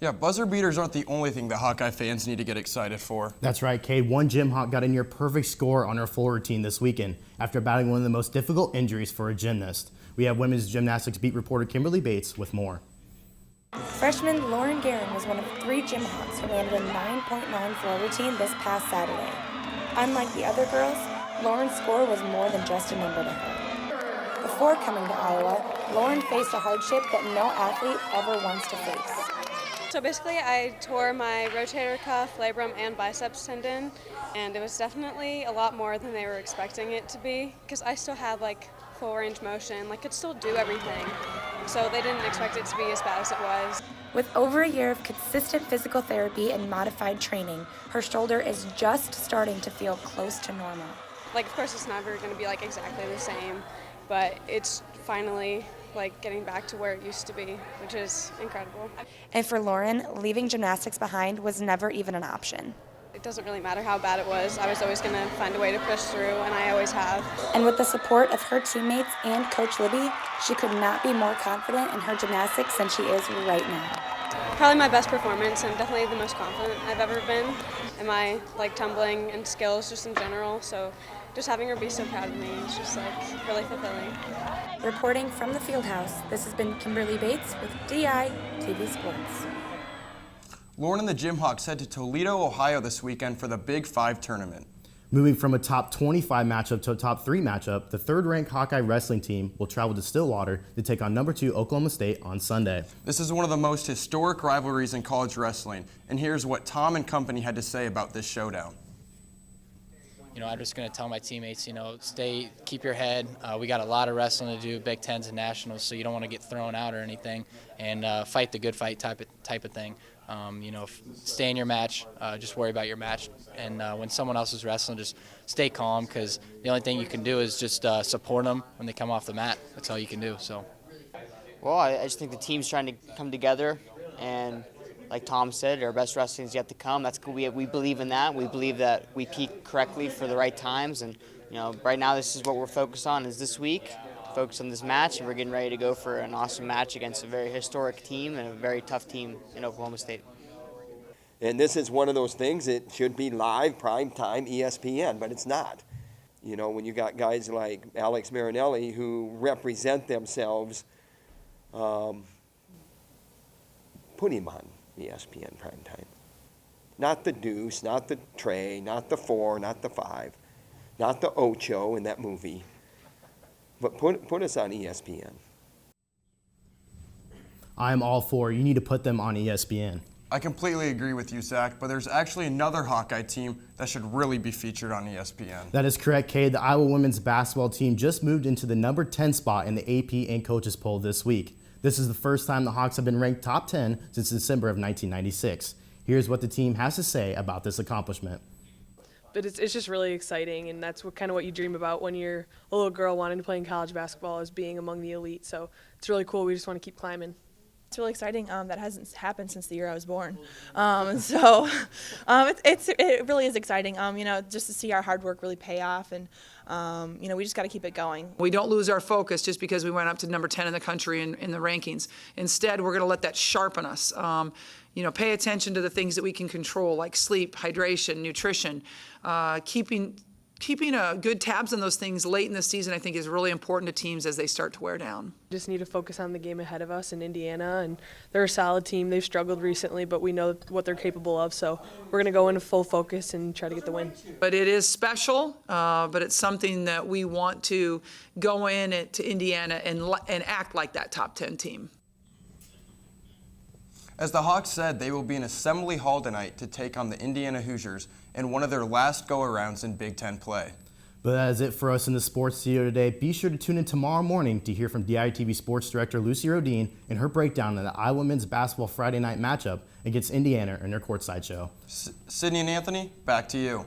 Yeah, buzzer beaters aren't the only thing that Hawkeye fans need to get excited for. That's right, Cade. One gym hawk got a near perfect score on her floor routine this weekend after battling one of the most difficult injuries for a gymnast. We have women's gymnastics beat reporter Kimberly Bates with more. Freshman Lauren Guerin was one of 3 gym hawks who landed a 9.9 floor routine this past Saturday. Unlike the other girls, Lauren's score was more than just a number to her. Before coming to Iowa, Lauren faced a hardship that no athlete ever wants to face. So basically I tore my rotator cuff, labrum, and biceps tendon, and it was definitely a lot more than they were expecting it to be, because I still had like full range motion, could still do everything. So they didn't expect it to be as bad as it was. With over a year of consistent physical therapy and modified training, her shoulder is just starting to feel close to normal. Of course it's never going to be exactly the same, but it's finally getting back to where it used to be, which is incredible. And for Lauren, leaving gymnastics behind was never even an option. It doesn't really matter how bad it was. I was always going to find a way to push through, and I always have. And with the support of her teammates and Coach Libby, she could not be more confident in her gymnastics than she is right now. Probably my best performance and definitely the most confident I've ever been in my tumbling and skills just in general. So just having her be so proud of me is just really fulfilling. Reporting from the Fieldhouse, this has been Kimberly Bates with DITV Sports. Lauren and the Gym Hawks head to Toledo, Ohio this weekend for the Big 5 tournament. Moving from a top 25 matchup to a top 3 matchup, the third-ranked Hawkeye wrestling team will travel to Stillwater to take on number 2 Oklahoma State on Sunday. This is one of the most historic rivalries in college wrestling, and here's what Tom and company had to say about this showdown. I'm just going to tell my teammates, keep your head. We got a lot of wrestling to do, Big Tens and Nationals, so you don't want to get thrown out or anything, and fight the good fight type of thing. Stay in your match, just worry about your match, and when someone else is wrestling, just stay calm, because the only thing you can do is just support them when they come off the mat. That's all you can do. So. Well, I just think the team's trying to come together, and like Tom said, our best wrestling is yet to come. That's cool. We believe in that. We believe that we peak correctly for the right times, and right now this is what we're focused on is this week. Focus on this match, and we're getting ready to go for an awesome match against a very historic team and a very tough team in Oklahoma State. And this is one of those things, it should be live, prime time, ESPN, but it's not. When you got guys like Alex Marinelli who represent themselves, put him on ESPN prime time. Not the Deuce, not the Trey, not the 4, not the 5, not the Ocho in that movie. But put us on ESPN. I'm all for you need to put them on ESPN. I completely agree with you, Zach, but there's actually another Hawkeye team that should really be featured on ESPN. That is correct, Cade. The Iowa women's basketball team just moved into the number 10 spot in the AP and coaches poll this week. This is the first time the Hawks have been ranked top 10 since December of 1996. Here's what the team has to say about this accomplishment. But it's just really exciting, and that's kind of what you dream about when you're a little girl wanting to play in college basketball, is being among the elite. So it's really cool. We just want to keep climbing. It's really exciting. That hasn't happened since the year I was born. It really is exciting, just to see our hard work really pay off, and we just got to keep it going. We don't lose our focus just because we went up to number 10 in the country in the rankings. Instead, we're going to let that sharpen us. Pay attention to the things that we can control, like sleep, hydration, nutrition. Keeping good tabs on those things late in the season, I think, is really important to teams as they start to wear down. Just need to focus on the game ahead of us in Indiana, and they're a solid team. They've struggled recently, but we know what they're capable of, so we're going to go into full focus and try to get the win. But it is special, but it's something that we want to go to Indiana and act like that top 10 team. As the Hawks said, they will be in Assembly Hall tonight to take on the Indiana Hoosiers in one of their last go-arounds in Big Ten play. But that is it for us in the sports studio today. Be sure to tune in tomorrow morning to hear from DITV Sports Director Lucy Rodine and her breakdown of the Iowa men's basketball Friday night matchup against Indiana in their courtside show. Sydney and Anthony, back to you.